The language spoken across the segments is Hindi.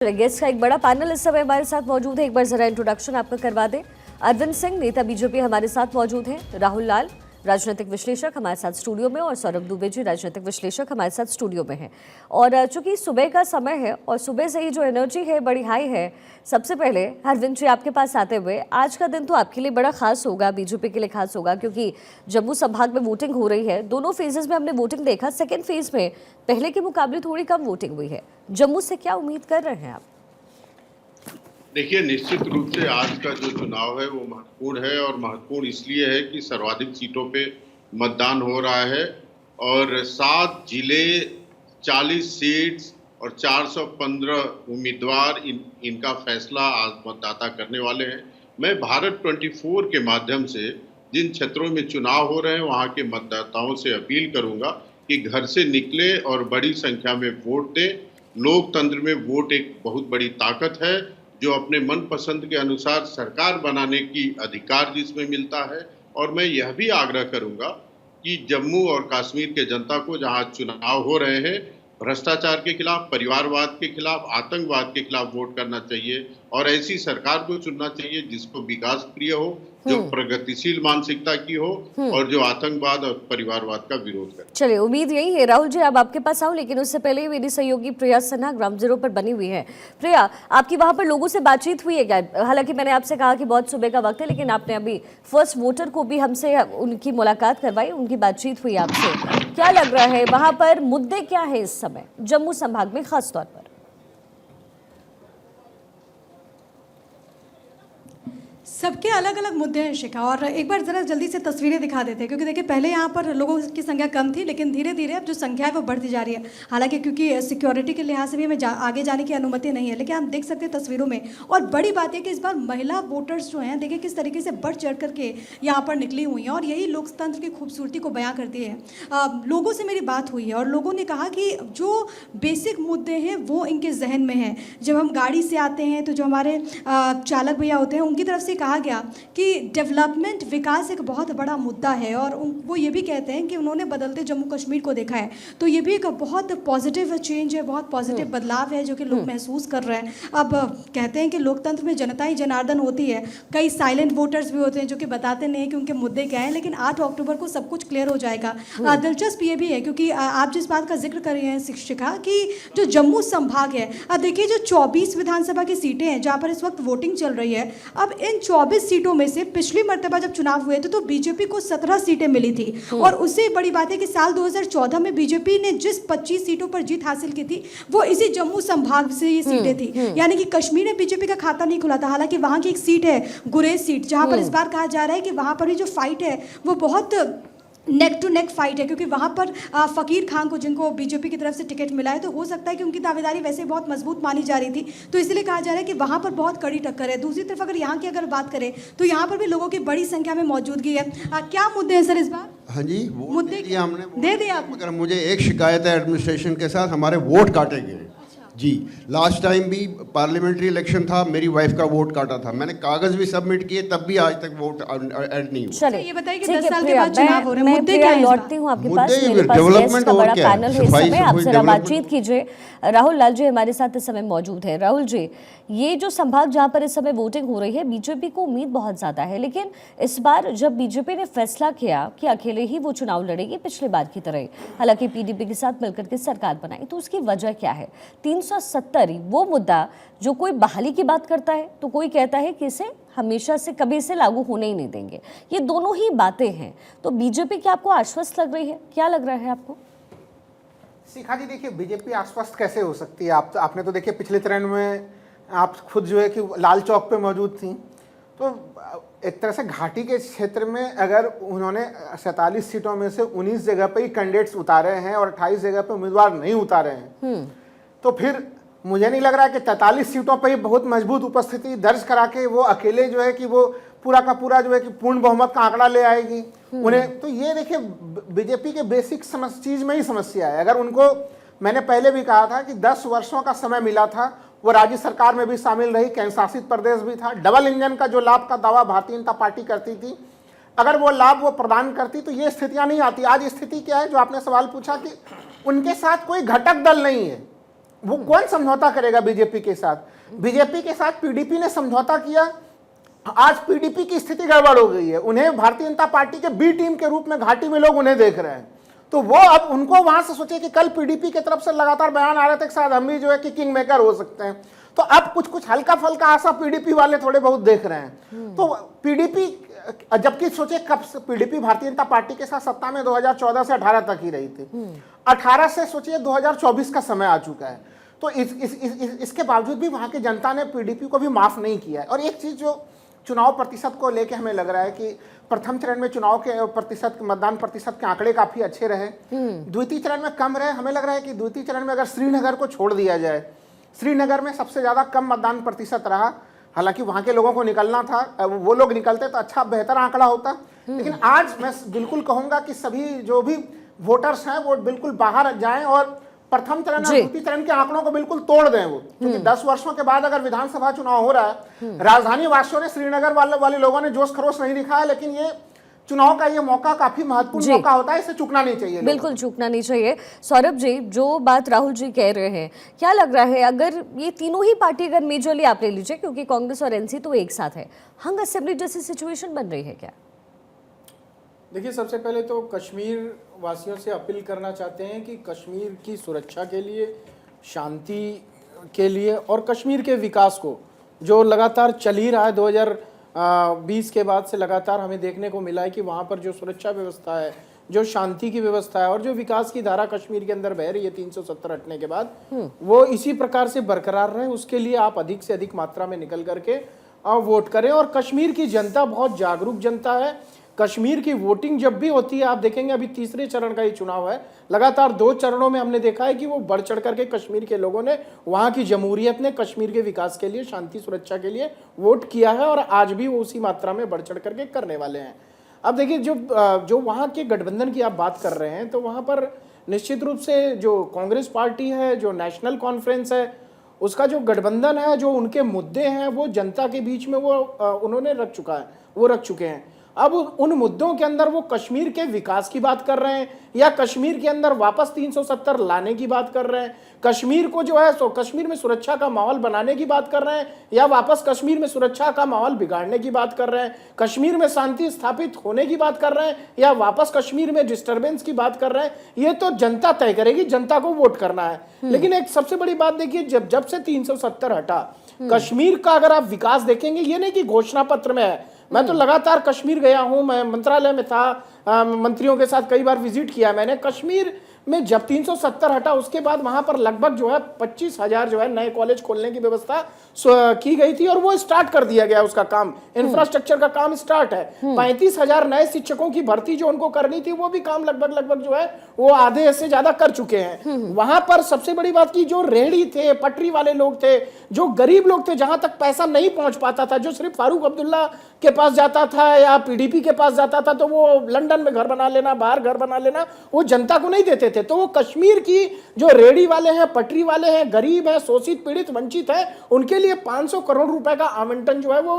गेस्ट का एक बड़ा पैनल इस समय हमारे साथ मौजूद है। एक बार जरा इंट्रोडक्शन आपका करवा दें। अरविंद सिंह, नेता बीजेपी, हमारे साथ मौजूद हैं। राहुल लाल, राजनीतिक विश्लेषक, हमारे साथ स्टूडियो में, और सौरभ दुबे जी, राजनीतिक विश्लेषक, हमारे साथ स्टूडियो में हैं। और चूंकि सुबह का समय है और सुबह से ही जो एनर्जी है बड़ी हाई है, सबसे पहले अरविंद जी आपके पास आते हुए, आज का दिन तो आपके लिए बड़ा खास होगा, बीजेपी के लिए खास होगा, क्योंकि जम्मू संभाग में वोटिंग हो रही है। दोनों फेजेस में हमने वोटिंग देखा, सेकेंड फेज में पहले के मुकाबले थोड़ी कम वोटिंग हुई है। जम्मू से क्या उम्मीद कर रहे हैं आप? देखिए, निश्चित रूप से आज का जो चुनाव है वो महत्वपूर्ण है, और महत्वपूर्ण इसलिए है कि सर्वाधिक सीटों पे मतदान हो रहा है और 7 जिले, 40 सीट्स और 415 उम्मीदवार इनका फैसला आज मतदाता करने वाले हैं। मैं भारत 24 के माध्यम से जिन क्षेत्रों में चुनाव हो रहे हैं वहाँ के मतदाताओं से अपील करूँगा कि घर से निकले और बड़ी संख्या में वोट दें। लोकतंत्र में वोट एक बहुत बड़ी ताकत है, जो अपने मनपसंद के अनुसार सरकार बनाने की अधिकार जिसमें मिलता है। और मैं यह भी आग्रह करूंगा कि जम्मू और कश्मीर के जनता को, जहां चुनाव हो रहे हैं, भ्रष्टाचार के खिलाफ, परिवारवाद के खिलाफ, आतंकवाद के खिलाफ वोट करना चाहिए और ऐसी सरकार को चुनना चाहिए जिसको विकास प्रिय हो, जो प्रगतिशील मानसिकता की हो और जो आतंकवाद और परिवारवाद का विरोध करे। चलिए, उम्मीद यही है। राहुल जी, अब आपके पास आऊं, लेकिन उससे पहले मेरी सहयोगी प्रिया सिन्हा ग्राउंड जीरो पर बनी हुई है। प्रिया, आपकी वहां पर लोगों से बातचीत हुई है क्या? हालांकि मैंने आपसे कहा कि बहुत सुबह का वक्त है, लेकिन आपने अभी फर्स्ट वोटर को भी हमसे उनकी मुलाकात करवाई, उनकी बातचीत हुई आपसे। क्या लग रहा है वहां पर मुद्दे क्या है इस समय जम्मू संभाग में खास तौर पर? सबके अलग अलग मुद्दे हैं शिखा, और एक बार ज़रा जल्दी से तस्वीरें दिखा देते हैं, क्योंकि देखिए पहले यहाँ पर लोगों की संख्या कम थी, लेकिन धीरे धीरे अब जो संख्या है वो बढ़ती जा रही है। हालांकि क्योंकि सिक्योरिटी के लिहाज से भी हमें आगे जाने की अनुमति नहीं है, लेकिन आप देख सकते हैं तस्वीरों में। और बड़ी बात है कि इस बार महिला वोटर्स जो हैं, देखिए किस तरीके से बढ़ चढ़ करके यहाँ पर निकली हुई हैं, और यही लोकतंत्र की खूबसूरती को बयां करती है। लोगों से मेरी बात हुई है और लोगों ने कहा कि जो बेसिक मुद्दे हैं वो इनके जहन में हैं। जब हम गाड़ी से आते हैं तो जो हमारे चालक भैया होते हैं, उनकी तरफ से कहा गया कि डेवलपमेंट, विकास एक बहुत बड़ा मुद्दा है, और वो ये भी कहते हैं कि उन्होंने बदलते जम्मू कश्मीर को देखा है, तो ये भी एक बहुत पॉजिटिव चेंज है, बहुत पॉजिटिव बदलाव है जो कि लोग महसूस कर रहे हैं। अब कहते हैं कि लोकतंत्र में जनता ही जनार्दन होती है। कई साइलेंट वोटर्स भी होते हैं जो कि बताते नहीं कि उनके मुद्दे क्या हैं, लेकिन 8 अक्टूबर को सब कुछ क्लियर हो जाएगा। दिलचस्प ये भी है, क्योंकि आप जिस बात का जिक्र कर रहे हैं शिक्षिका, कि जो जम्मू संभाग है, अब देखिए जो 24 विधानसभा की सीटें हैं जहाँ पर इस वक्त वोटिंग चल रही है, अब इन 24 सीटों में से पिछली मर्तबा जब चुनाव हुए थे तो बीजेपी को 17 सीटें मिली थी, और उससे बड़ी बात है कि साल 2014 में बीजेपी ने जिस 25 सीटों पर जीत हासिल की थी वो इसी जम्मू संभाग से ये सीटें थी। यानी कि कश्मीर में बीजेपी का खाता नहीं खुला था। हालांकि वहां की एक सीट है गुरेज सीट, जहां पर इस बार कहा जा रहा है कि वहां पर भी जो फाइट है वो बहुत नेक टू नेक फाइट है, क्योंकि वहाँ पर फ़कीर खान को, जिनको बीजेपी की तरफ से टिकट मिला है, तो हो सकता है कि उनकी दावेदारी वैसे बहुत मजबूत मानी जा रही थी, तो इसलिए कहा जा रहा है कि वहाँ पर बहुत कड़ी टक्कर है। दूसरी तरफ अगर यहाँ की अगर बात करें तो यहाँ पर भी लोगों की बड़ी संख्या में मौजूदगी है। क्या मुद्दे हैं सर इस बार? हाँ जी, मुद्दे हमने दे दिया आप, मगर मुझे एक शिकायत है एडमिनिस्ट्रेशन के साथ, हमारे वोट काटे गए जी। लास्ट टाइम भी पार्लियामेंट्री इलेक्शन था, मेरी वाइफ का वोट काटा था, मैंने कागज भी सबमिट किए, तब भी आज तक वोट ऐड नहीं हुआ। चलिए ये बताइए कि 10 साल के बाद चुनाव हो रहे हैं, मुद्दे क्या हैं? लौटती हूँ आपके पास, मेरे पास गेस्ट का बड़ा पैनल है इस समय, आप जरा बातचीत कीजिए। राहुल लाल जी हमारे साथ इस समय मौजूद है। राहुल जी, ये जो संभाग जहाँ पर इस समय वोटिंग हो रही है, बीजेपी को उम्मीद बहुत ज्यादा है, लेकिन इस बार जब बीजेपी ने फैसला किया कि अकेले ही वो चुनाव लड़ेगी पिछले बार की तरह, हालांकि पीडीपी के साथ मिलकर के सरकार बनाई, तो उसकी वजह क्या है? 370 वो मुद्दा जो कोई बहाली की बात करता है तो कोई कहता है कि इसे हमेशा से कभी से लागू होने ही नहीं देंगे। ये दोनों ही बातें हैं, तो बीजेपी क्या आपको आश्वस्त लग रही है? क्या लग रहा है आपको? शिखा जी, देखिए बीजेपी आश्वस्त कैसे हो सकती है? आपने तो देखिए पिछले चरण में आप खुद जो है कि लाल चौक पे मौजूद थी, तो एक तरह से घाटी के क्षेत्र में अगर उन्होंने 47 सीटों में से 19 जगह पे ही कैंडिडेट्स उतारे हैं और 28 जगह पे उम्मीदवार नहीं उतारे हैं, तो फिर मुझे नहीं लग रहा है कि 43 सीटों पर ही बहुत मजबूत उपस्थिति दर्ज करा के वो अकेले जो है कि वो पूरा का पूरा जो है कि पूर्ण बहुमत का आंकड़ा ले आएगी उन्हें। तो ये देखिए बीजेपी के बेसिक चीज में ही समस्या है। अगर उनको, मैंने पहले भी कहा था कि 10 वर्षों का समय मिला था, वो राज्य सरकार में भी शामिल रही, केंद्र शासित प्रदेश भी था, डबल इंजन का जो लाभ का दावा भारतीय जनता पार्टी करती थी, अगर वो लाभ वो प्रदान करती तो ये स्थितियां नहीं आती। आज स्थिति क्या है, जो आपने सवाल पूछा कि उनके साथ कोई घटक दल नहीं है, वो कौन समझौता करेगा बीजेपी के साथ? बीजेपी के साथ पीडीपी ने समझौता किया, आज पीडीपी की स्थिति गड़बड़ हो गई है, उन्हें भारतीय जनता पार्टी के बी टीम के रूप में घाटी में लोग उन्हें देख रहे हैं। तो वो अब उनको वहां से सोचे कि कल पीडीपी की तरफ से लगातार बयान आ रहे थे कि शायद हम भी जो है कि किंग मेकर हो सकते हैं, तो अब कुछ कुछ हल्का फल्का आशा पीडीपी वाले थोड़े बहुत देख रहे हैं। तो पीडीपी, जबकि सोचे कब पीडीपी भारतीय जनता पार्टी के साथ सत्ता में 2014 से 18 तक ही रही थी, 18 से सोचिए 2024 का समय आ चुका है। तो इसके बावजूद भी वहां की जनता ने पीडीपी को भी माफ नहीं किया है। और एक चीज जो चुनाव प्रतिशत को लेके हमें लग रहा है कि प्रथम चरण में चुनाव के प्रतिशत, मतदान प्रतिशत के आंकड़े काफी अच्छे रहे, द्वितीय चरण में कम रहे। हमें लग रहा है कि द्वितीय चरण में अगर श्रीनगर को छोड़ दिया जाए, श्रीनगर में सबसे ज्यादा कम मतदान प्रतिशत रहा। हालांकि वहां के लोगों को निकलना था, वो लोग निकलते तो अच्छा बेहतर आंकड़ा होता। लेकिन आज मैं बिल्कुल कहूंगा कि सभी जो भी वोटर्स हैं वो बिल्कुल बाहर जाएं और प्रथम चरण और द्वितीय चरण के आंकड़ों को बिल्कुल तोड़ दें वो, क्योंकि 10 वर्षों के बाद अगर विधानसभा चुनाव हो रहा है, राजधानी वासियों ने, श्रीनगर वाले लोगों ने जोश खरोश नहीं दिखाया, लेकिन ये चुनाव का ये मौका काफी महत्वपूर्ण मौका होता है, इसे चूकना नहीं चाहिए। बिल्कुल चूकना नहीं चाहिए। सौरभ जी, जो बात राहुल जी कह रहे हैं, क्या लग रहा है अगर ये तीनों ही पार्टी, अगर मेजरली आप ले लीजिए, क्योंकि कांग्रेस और एनसी तो एक साथ है, हंग असेंबली जैसी सिचुएशन बन रही है क्या? देखिए, सबसे पहले तो कश्मीर वासियों से अपील करना चाहते हैं कि कश्मीर की सुरक्षा के लिए, शांति के लिए और कश्मीर के विकास को, जो लगातार चल ही रहा है 2020 के बाद से लगातार हमें देखने को मिला है कि वहाँ पर जो सुरक्षा व्यवस्था है, जो शांति की व्यवस्था है और जो विकास की धारा कश्मीर के अंदर बह रही है 370 हटने के बाद, वो इसी प्रकार से बरकरार रहे। उसके लिए आप अधिक से अधिक मात्रा में निकल करके वोट करें। और कश्मीर की जनता बहुत जागरूक जनता है। कश्मीर की वोटिंग जब भी होती है, आप देखेंगे अभी तीसरे चरण का ये चुनाव है, लगातार 2 चरणों में हमने देखा है कि वो बढ़ चढ़ करके कश्मीर के लोगों ने, वहाँ की जमहूरियत ने कश्मीर के विकास के लिए, शांति सुरक्षा के लिए वोट किया है और आज भी वो उसी मात्रा में बढ़ चढ़ करके करने वाले हैं। अब देखिए, जो वहाँ के गठबंधन की आप बात कर रहे हैं, तो वहाँ पर निश्चित रूप से जो कांग्रेस पार्टी है, जो नेशनल कॉन्फ्रेंस है, उसका जो गठबंधन है, जो उनके मुद्दे हैं वो जनता के बीच में वो उन्होंने रख चुके हैं। अब उन मुद्दों के अंदर वो कश्मीर के विकास की बात कर रहे हैं या कश्मीर के अंदर वापस 370 लाने की बात कर रहे हैं, कश्मीर को जो है, तो कश्मीर में सुरक्षा का माहौल बनाने की बात कर रहे हैं या वापस कश्मीर में सुरक्षा का माहौल बिगाड़ने की बात कर रहे हैं, कश्मीर में शांति स्थापित होने की बात कर रहे हैं या वापस कश्मीर में डिस्टर्बेंस की बात कर रहे हैं, ये तो जनता तय करेगी, जनता को वोट करना है। लेकिन एक सबसे बड़ी बात देखिए, जब से 370 हटा, कश्मीर का अगर आप विकास देखेंगे, ये नहीं कि घोषणा पत्र में है, मैं तो लगातार कश्मीर गया हूं, मैं मंत्रालय में था, मंत्रियों के साथ कई बार विजिट किया मैंने कश्मीर में। जब 370 हटा, उसके बाद वहां पर लगभग जो है 25,000 जो है नए कॉलेज खोलने की व्यवस्था की गई थी और वो स्टार्ट कर दिया गया, उसका काम, इंफ्रास्ट्रक्चर का काम स्टार्ट है। 35,000 नए शिक्षकों की भर्ती जो उनको करनी थी, वो भी काम लगभग जो है वो आधे से ज्यादा कर चुके हैं। वहां पर सबसे बड़ी बात की, जो रेहड़ी थे, पटरी वाले लोग थे, जो गरीब लोग थे, जहां तक पैसा नहीं पहुंच पाता था, जो सिर्फ फारूक अब्दुल्ला के पास जाता था या पीडीपी के पास जाता था, तो वो लंदन में घर बना लेना, बाहर घर बना लेना, वो जनता को नहीं देते थे। तो वो कश्मीर की जो रेहड़ी वाले हैं, पटरी वाले हैं, गरीब हैं, शोषित, पीड़ित, वंचित हैं, उनके लिए 500 करोड़ रुपए का आवंटन जो है वो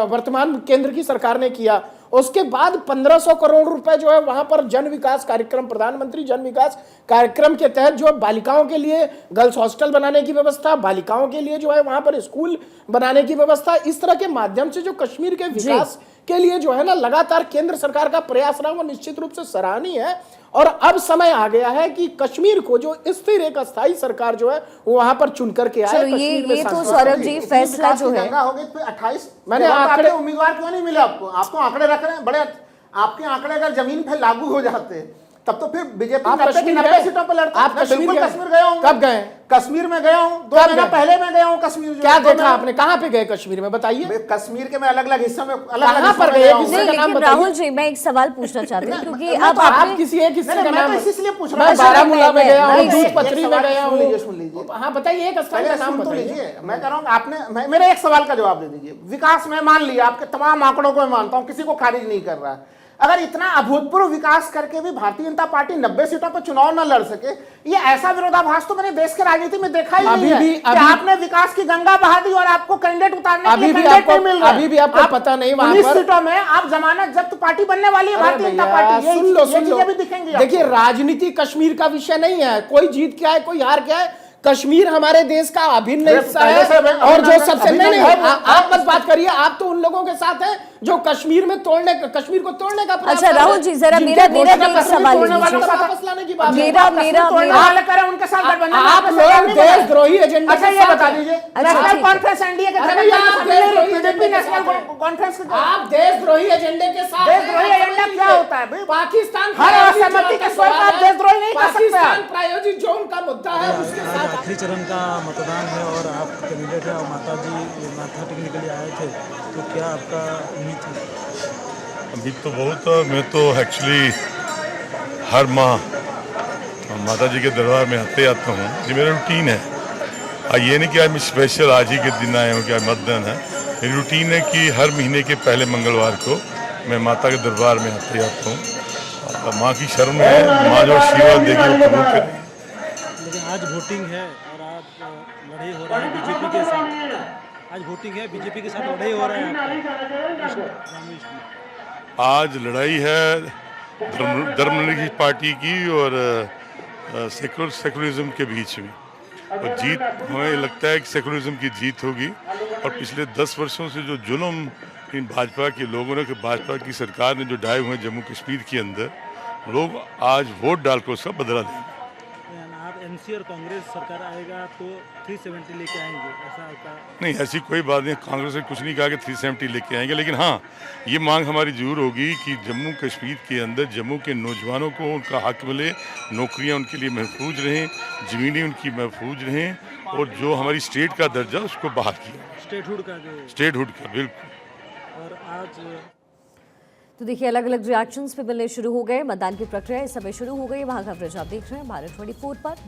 वर्तमान केंद्र की सरकार ने किया। उसके बाद 1500 करोड़ रुपए जो है वहां पर जन विकास कार्यक्रम, प्रधानमंत्री जन विकास कार्यक्रम के तहत जो बालिकाओं के लिए गर्ल्स हॉस्टल बनाने की व्यवस्था, बालिकाओं के लिए जो है वहां पर स्कूल बनाने की व्यवस्था, इस तरह के माध्यम से जो कश्मीर के विकास के लिए जो है ना लगातार केंद्र सरकार का प्रयास रहा, वो निश्चित रूप से सराहनीय है। और अब समय आ गया है कि कश्मीर को जो स्थिर एक अस्थायी सरकार जो है वो वहां पर चुन करके आए। ये तो सौरभ जी फैसला जो है, 28 मैंने आंकड़े, उम्मीदवार क्यों नहीं मिले आपको? आप तो आंकड़े रख रहे हैं बड़े, आपके आंकड़े अगर जमीन पे लागू हो जाते तब तो फिर बीजेपी 90 सीटों पर लड़ता। आप कश्मीर गए हूँ, कब गए? कश्मीर में गया हूँ, 2 महीना पहले मैं गया हूँ कश्मीर। क्या देखा आपने? कहाँ पे गए कश्मीर में, बताइए। कश्मीर के मैं अलग अलग हिस्सों में कहाँ पर गए? लेकिन राहुल जी, मैं एक सवाल पूछना चाहती हूँ, क्योंकि अब आप किसी एक हिस्से का नाम, इसलिए पूछ रहा मैं बारामूला में गया हूँ, दूध पथरी में गया हूँ। सुन लीजिए, हाँ बताइए, एक स्थान का नाम बताइए। मैं कह रहा हूँ, आपने मेरे एक सवाल का जवाब दे दीजिए। विकास में मान लिया, आपके तमाम आंकड़ों को मैं मानता हूँ, किसी को खारिज नहीं कर रहा है, अगर इतना अभूतपूर्व विकास करके भी भारतीय जनता पार्टी 90 सीटों पर चुनाव न लड़ सके, ये ऐसा विरोधाभास तो मैंने देश के राजनीति में देखा ही नहीं है कि आपने विकास की गंगा बहा दी और आपको कैंडिडेट उतारने के लिए कैंडिडेट नहीं मिल रहा। अभी भी आपको पता नहीं, वहां पर 19 सीटों में आप जमानत जब्त पार्टी बनने वाली है भारतीय जनता पार्टी। सुन लो, भी दिखेंगे। देखिए, राजनीति कश्मीर का विषय नहीं है, कोई जीत क्या है, कोई हार क्या है। कश्मीर हमारे देश का अभिन्न हिस्सा पहले से है और जो सबसे अभिन्न नहीं है। आप मत बात करिए, आप तो उन लोगों के साथ हैं जो कश्मीर को तोड़ने का प्रयास अच्छा कर रहे हैं। राहुल जी जरा जिनके मेरा घोषणा एक पत्र सवाल तोड़ने ले वालों लीजिए। को वापस लाने की बात है। उनके साथ गठबंधन आप लोग देशद्रोही एजेंडे अच्छा के ये साथ बता हैं। दीजिए अच्छा, नेशनल ठीक है। कॉन्फ्रेंस एनडीए के अरे भैया, आप देशद्रोही बीजेपी एजेंडे के नेशनल साथ हैं। कॉन्फ्रेंस आप देशद्रोही एजेंडे के साथ देशद्रोही हैं। एजेंडा क्या होता है भाई? पाकिस्तान हर प्रायोजित असहमति जो के उनका स्वर पर आप सवाल है, देशद्रोही नहीं कर सकते पाकिस्तान आप। प्रायोजित जो उनका मुद्दा है उसके आज साथ आखिरी चरण का मतदान है और आप कैंडिडेट हैं और माता टेक्निकली आए थे, तो क्या आपका उम्मीद है? अभी तो बहुत, मैं तो एक्चुअली हर माह माता जी के दरबार में आते आता हूँ, ये मेरा रूटीन है। ये नहीं कि आज मैं स्पेशल आज ही के दिन आया हूँ, क्या मतदान है। मेरी रूटीन है कि हर महीने के पहले मंगलवार को मैं माता के दरबार में आते आता हूँ। माँ की शरण में है, माँ जो आशीर्वाद देगी वो कबूल करेगी। लेकिन आज वोटिंग है और आप लड़ाई हो रहा है बीजेपी के साथ। आज वोटिंग है, बीजेपी के साथ लड़ाई हो रहा है आपका। आज लड़ाई है धर्मनिरपेक्ष पार्टी की और सेकुलरिज्म के बीच में, और जीत हमें लगता है कि सेकुलरिज्म की जीत होगी। और पिछले 10 वर्षों से जो जुल्म इन भाजपा के लोगों ने, भाजपा की सरकार ने जो ढाए हुए जम्मू कश्मीर के अंदर, लोग आज वोट डालकर उसका बदला लेंगे। आप एनसी और कांग्रेस सरकार आएगा तो 370 लेके आएंगे, ऐसा आपका? नहीं, ऐसी कोई बात नहीं। कांग्रेस ने कुछ नहीं कहा कि 370 लेके आएंगे, लेकिन हाँ ये मांग हमारी जरूर होगी कि जम्मू कश्मीर के अंदर जम्मू के नौजवानों को उनका हक मिले, नौकरियां उनके लिए महफूज रहें, ज़मीनें उनकी महफूज रहें, और जो हमारी स्टेट का दर्जा उसको बहाल किया, स्टेटहुड का जो स्टेटहुड का, बिल्कुल। और आज तो देखिए अलग अलग रिएक्शंस पे मिलने शुरू हो गए। मतदान की प्रक्रिया इस समय शुरू हो गई। वहाँ का कवरेज आप देख रहे हैं भारत 24 पर।